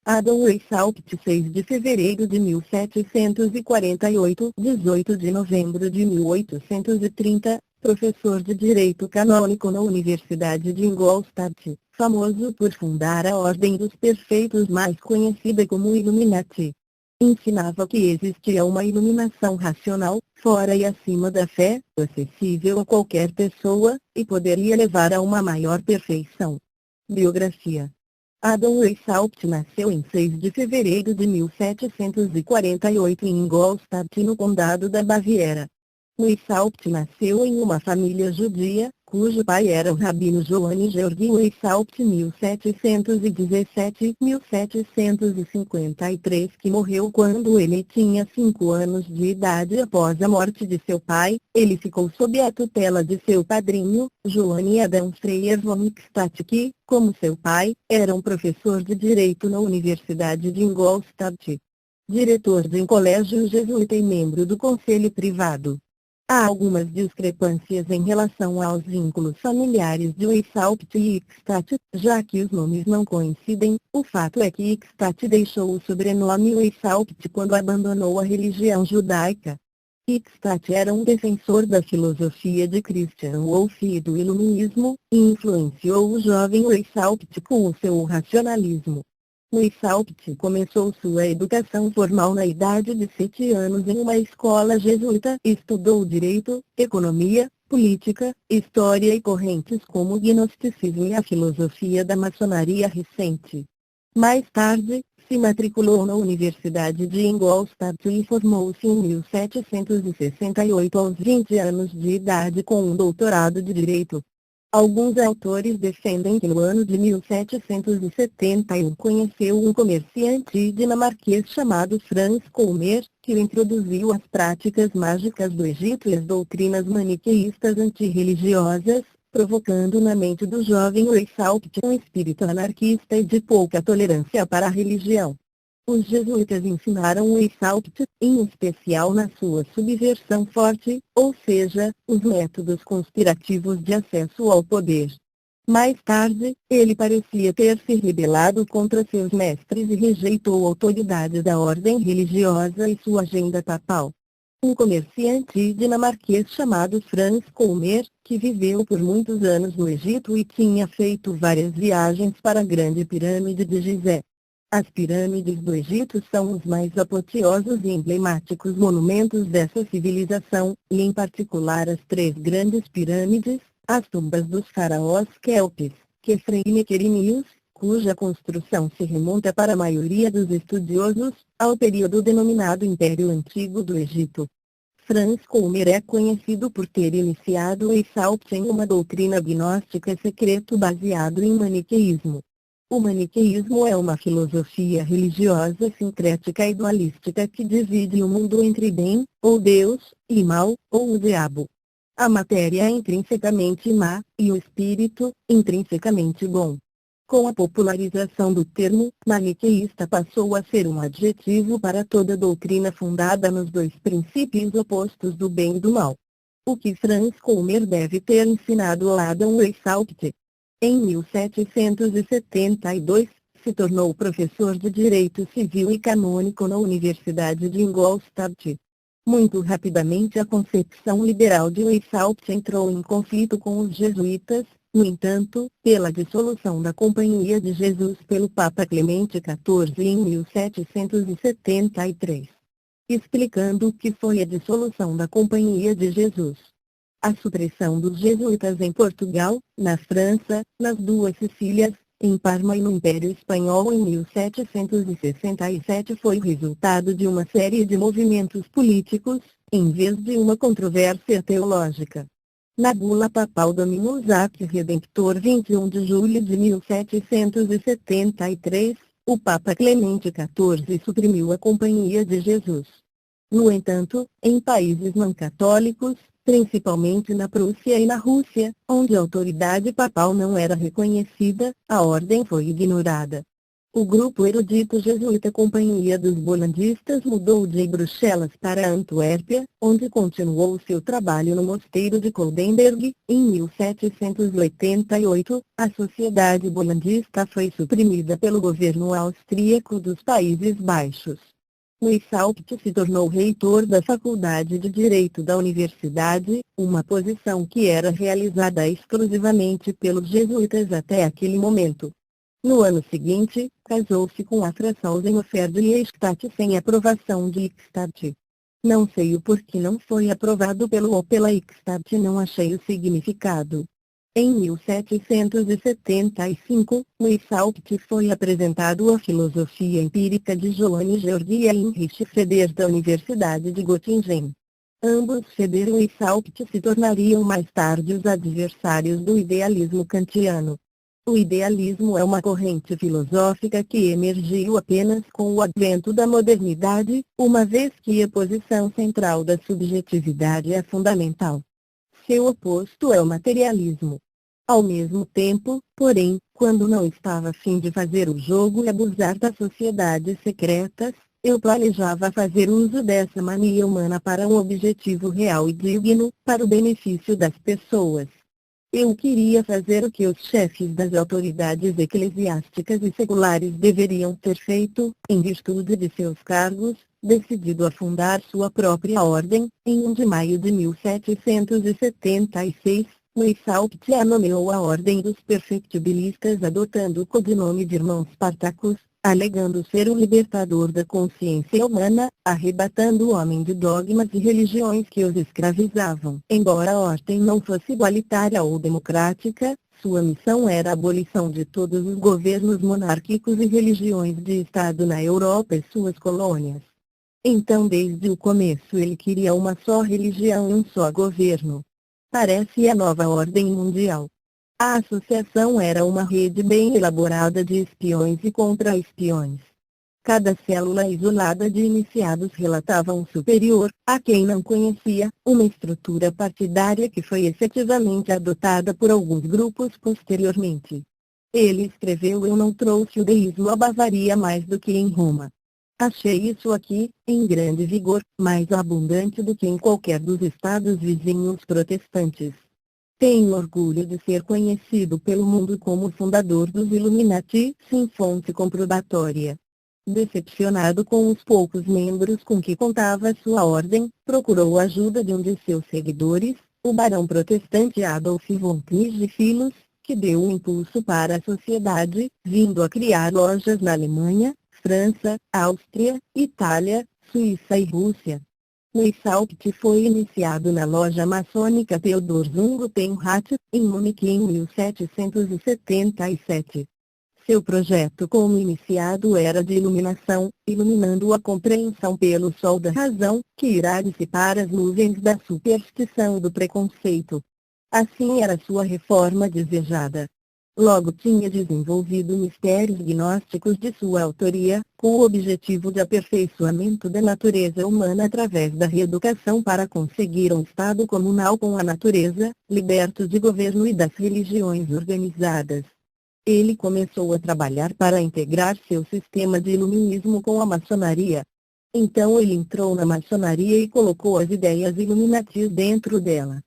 Adam Weishaupt, 6 de fevereiro de 1748, 18 de novembro de 1830, professor de Direito Canônico na Universidade de Ingolstadt, famoso por fundar a Ordem dos Perfeitos, mais conhecida como Illuminati. Ensinava que existia uma iluminação racional, fora e acima da fé, acessível a qualquer pessoa, e poderia levar a uma maior perfeição. Biografia. Adam Weishaupt nasceu em 6 de fevereiro de 1748 em Ingolstadt, no Condado da Baviera. Weishaupt nasceu em uma família judia, cujo pai era o rabino Johann Georg Weishaupt, 1717-1753, que morreu quando ele tinha 5 anos de idade. Após a morte de seu pai, ele ficou sob a tutela de seu padrinho, Johann Adam Freyer von Eichstätt, que, como seu pai, era um professor de direito na Universidade de Ingolstadt. Diretor de um colégio jesuíta e membro do conselho privado. Há algumas discrepâncias em relação aos vínculos familiares de Weishaupt e Eichstätt, já que os nomes não coincidem. O fato é que Eichstätt deixou o sobrenome Weishaupt quando abandonou a religião judaica. Eichstätt era um defensor da filosofia de Christian Wolff e do iluminismo, e influenciou o jovem Weishaupt com o seu racionalismo. Weishaupt começou sua educação formal na idade de 7 anos em uma escola jesuíta. Estudou direito, economia, política, história e correntes como o gnosticismo e a filosofia da maçonaria recente. Mais tarde, se matriculou na Universidade de Ingolstadt e formou-se em 1768 aos 20 anos de idade com um doutorado de direito. Alguns autores defendem que no ano de 1771 conheceu um comerciante dinamarquês chamado Franz Kolmer, que introduziu as práticas mágicas do Egito e as doutrinas maniqueístas antirreligiosas, provocando na mente do jovem Weishaupt um espírito anarquista e de pouca tolerância para a religião. Os jesuítas ensinaram Weishaupt, em especial na sua subversão forte, ou seja, os métodos conspirativos de acesso ao poder. Mais tarde, ele parecia ter se rebelado contra seus mestres e rejeitou a autoridade da ordem religiosa e sua agenda papal. Um comerciante dinamarquês chamado Franz Kolmer, que viveu por muitos anos no Egito e tinha feito várias viagens para a Grande Pirâmide de Gizé. As pirâmides do Egito são os mais apoteosos e emblemáticos monumentos dessa civilização, e em particular as 3 grandes pirâmides, as tumbas dos faraós Kelpis, Khefre e Nequerinius, cuja construção se remonta para a maioria dos estudiosos, ao período denominado Império Antigo do Egito. Franz Kolmer é conhecido por ter iniciado Weishaupt em uma doutrina gnóstica secreto baseado em maniqueísmo. O maniqueísmo é uma filosofia religiosa sincrética e dualística que divide o mundo entre bem, ou Deus, e mal, ou o diabo. A matéria é intrinsecamente má, e o espírito, intrinsecamente bom. Com a popularização do termo, maniqueísta passou a ser um adjetivo para toda doutrina fundada nos 2 princípios opostos do bem e do mal. O que Franz Kolmer deve ter ensinado a Adam Weishaupt. Em 1772, se tornou professor de Direito Civil e Canônico na Universidade de Ingolstadt. Muito rapidamente a concepção liberal de Weishaupt entrou em conflito com os jesuítas, no entanto, pela dissolução da Companhia de Jesus pelo Papa Clemente XIV em 1773. Explicando o que foi a dissolução da Companhia de Jesus. A supressão dos jesuítas em Portugal, na França, nas 2 Sicílias, em Parma e no Império Espanhol em 1767 foi o resultado de uma série de movimentos políticos, em vez de uma controvérsia teológica. Na bula papal Dominus Ac Redemptor 21 de julho de 1773, o Papa Clemente XIV suprimiu a Companhia de Jesus. No entanto, em países não católicos, principalmente na Prússia e na Rússia, onde a autoridade papal não era reconhecida, a ordem foi ignorada. O grupo erudito jesuíta Companhia dos Bolandistas mudou de Bruxelas para Antuérpia, onde continuou seu trabalho no mosteiro de Coldenberg. Em 1788, a Sociedade Bolandista foi suprimida pelo governo austríaco dos Países Baixos. Weishaupt se tornou reitor da Faculdade de Direito da Universidade, uma posição que era realizada exclusivamente pelos jesuítas até aquele momento. No ano seguinte, casou-se com a Frauenhofer de Eichstätt sem aprovação de Eichstätt. Não sei o porquê não foi aprovado pelo ou pela Eichstätt, não achei o significado. Em 1775, Weishaupt foi apresentado à filosofia empírica de Johann Georg Heinrich Feder da Universidade de Göttingen. Ambos Feder e Weishaupt se tornariam mais tarde os adversários do idealismo kantiano. O idealismo é uma corrente filosófica que emergiu apenas com o advento da modernidade, uma vez que a posição central da subjetividade é fundamental. Seu oposto é o materialismo. Ao mesmo tempo, porém, quando não estava a fim de fazer o jogo e abusar das sociedades secretas, eu planejava fazer uso dessa mania humana para um objetivo real e digno, para o benefício das pessoas. Eu queria fazer o que os chefes das autoridades eclesiásticas e seculares deveriam ter feito, em virtude de seus cargos, decidido a fundar sua própria ordem. Em 1 de maio de 1776, Weishaupt nomeou a Ordem dos Perfectibilistas adotando o codinome de Irmãos Spartacus, alegando ser o libertador da consciência humana, arrebatando o homem de dogmas e religiões que os escravizavam. Embora a ordem não fosse igualitária ou democrática, sua missão era a abolição de todos os governos monárquicos e religiões de Estado na Europa e suas colônias. Então desde o começo ele queria uma só religião e um só governo. Parece a nova ordem mundial. A associação era uma rede bem elaborada de espiões e contra-espiões. Cada célula isolada de iniciados relatava um superior, a quem não conhecia, uma estrutura partidária que foi efetivamente adotada por alguns grupos posteriormente. Ele escreveu: eu não trouxe o deísmo à Bavaria mais do que em Roma. Achei isso aqui, em grande vigor, mais abundante do que em qualquer dos estados vizinhos protestantes. Tenho orgulho de ser conhecido pelo mundo como o fundador dos Illuminati, sem fonte comprobatória. Decepcionado com os poucos membros com que contava sua ordem, procurou a ajuda de um de seus seguidores, o barão protestante Adolf von Knigge Filhos, que deu um impulso para a sociedade, vindo a criar lojas na Alemanha, França, Áustria, Itália, Suíça e Rússia. Weishaupt foi iniciado na loja maçônica Theodor Zumbutenrat, em Munique em 1777. Seu projeto como iniciado era de iluminação, iluminando a compreensão pelo sol da razão, que irá dissipar as nuvens da superstição e do preconceito. Assim era sua reforma desejada. Logo tinha desenvolvido mistérios gnósticos de sua autoria, com o objetivo de aperfeiçoamento da natureza humana através da reeducação para conseguir um estado comunal com a natureza, liberto de governo e das religiões organizadas. Ele começou a trabalhar para integrar seu sistema de iluminismo com a maçonaria. Então ele entrou na maçonaria e colocou as ideias iluminatis dentro dela.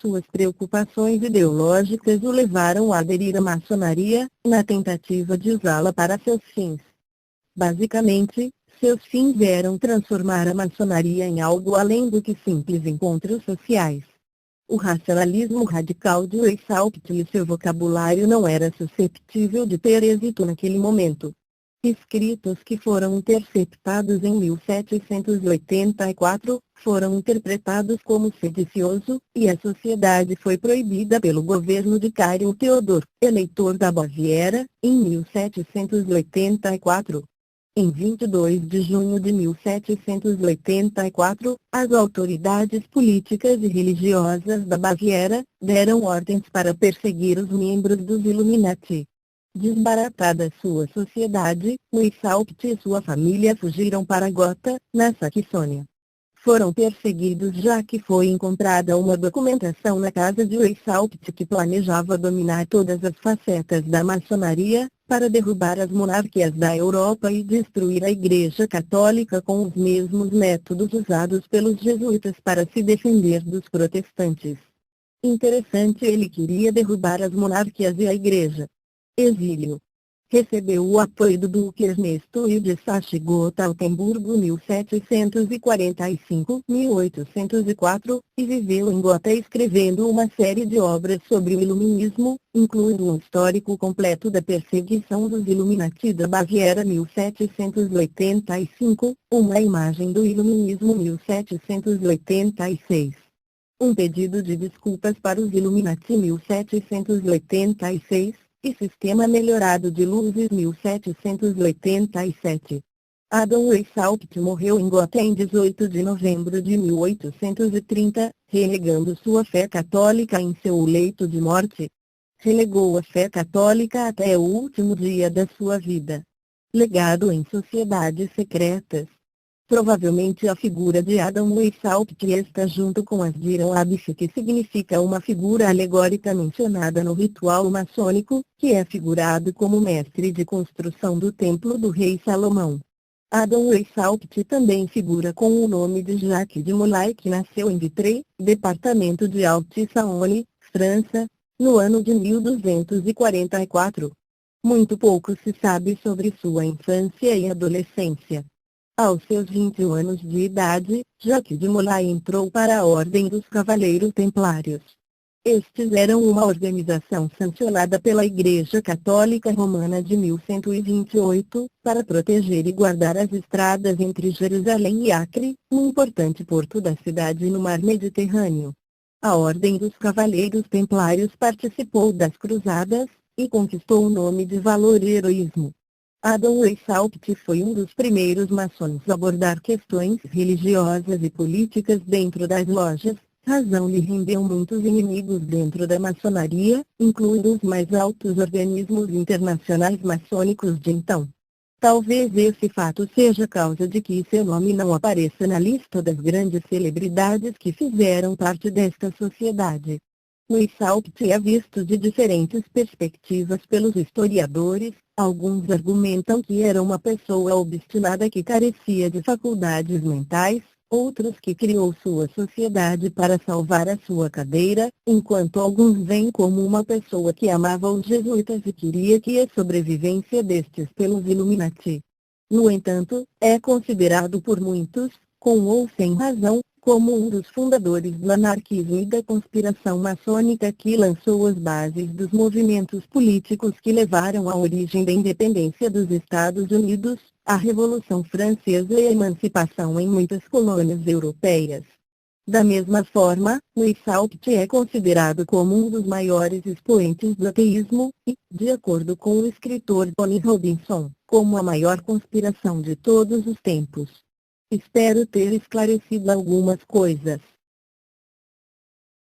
Suas preocupações ideológicas o levaram a aderir à maçonaria, na tentativa de usá-la para seus fins. Basicamente, seus fins eram transformar a maçonaria em algo além do que simples encontros sociais. O racionalismo radical de Weishaupt e seu vocabulário não era susceptível de ter êxito naquele momento. Escritos que foram interceptados em 1784, foram interpretados como sedicioso, e a sociedade foi proibida pelo governo de Karl Theodor, eleitor da Baviera, em 1784. Em 22 de junho de 1784, as autoridades políticas e religiosas da Baviera deram ordens para perseguir os membros dos Illuminati. Desbaratada sua sociedade, Weishaupt e sua família fugiram para Gotha, na Saxônia. Foram perseguidos já que foi encontrada uma documentação na casa de Weishaupt que planejava dominar todas as facetas da maçonaria, para derrubar as monarquias da Europa e destruir a Igreja Católica com os mesmos métodos usados pelos jesuítas para se defender dos protestantes. Interessante, ele queria derrubar as monarquias e a Igreja. Exílio. Recebeu o apoio do Duque Ernesto I de Saxe-Gotartemburgo 1745-1804, e viveu em Gotha escrevendo uma série de obras sobre o Iluminismo, incluindo um histórico completo da perseguição dos Illuminati da Baviera 1785, uma imagem do Iluminismo 1786. Um pedido de desculpas para os Illuminati 1786, e Sistema Melhorado de Luzes 1787. Adam Weishaupt morreu em Gotha em 18 de novembro de 1830, renegando sua fé católica em seu leito de morte. Relegou a fé católica até o último dia da sua vida. Legado em sociedades secretas. Provavelmente a figura de Adam Weishaupt está junto com as de Irão Abif, que significa uma figura alegórica mencionada no ritual maçônico, que é figurado como mestre de construção do templo do rei Salomão. Adam Weishaupt também figura com o nome de Jacques de Molay, que nasceu em Vitré, departamento de Haute-Saône, França, no ano de 1244. Muito pouco se sabe sobre sua infância e adolescência. Aos seus 21 anos de idade, Jacques de Molay entrou para a Ordem dos Cavaleiros Templários. Estes eram uma organização sancionada pela Igreja Católica Romana de 1128, para proteger e guardar as estradas entre Jerusalém e Acre, um importante porto da cidade no mar Mediterrâneo. A Ordem dos Cavaleiros Templários participou das Cruzadas, e conquistou o nome de valor e heroísmo. Adam Weishaupt foi um dos primeiros maçons a abordar questões religiosas e políticas dentro das lojas, razão lhe rendeu muitos inimigos dentro da maçonaria, incluindo os mais altos organismos internacionais maçônicos de então. Talvez esse fato seja causa de que seu nome não apareça na lista das grandes celebridades que fizeram parte desta sociedade. Weishaupt é visto de diferentes perspectivas pelos historiadores. Alguns argumentam que era uma pessoa obstinada que carecia de faculdades mentais, outros que criou sua sociedade para salvar a sua cadeira, enquanto alguns veem como uma pessoa que amava os jesuítas e queria que a sobrevivência destes pelos Illuminati. No entanto, é considerado por muitos, com ou sem razão, como um dos fundadores do anarquismo e da conspiração maçônica que lançou as bases dos movimentos políticos que levaram à origem da independência dos Estados Unidos, a Revolução Francesa e a emancipação em muitas colônias europeias. Da mesma forma, Weishaupt é considerado como um dos maiores expoentes do ateísmo, e, de acordo com o escritor Tony Robinson, como a maior conspiração de todos os tempos. Espero ter esclarecido algumas coisas.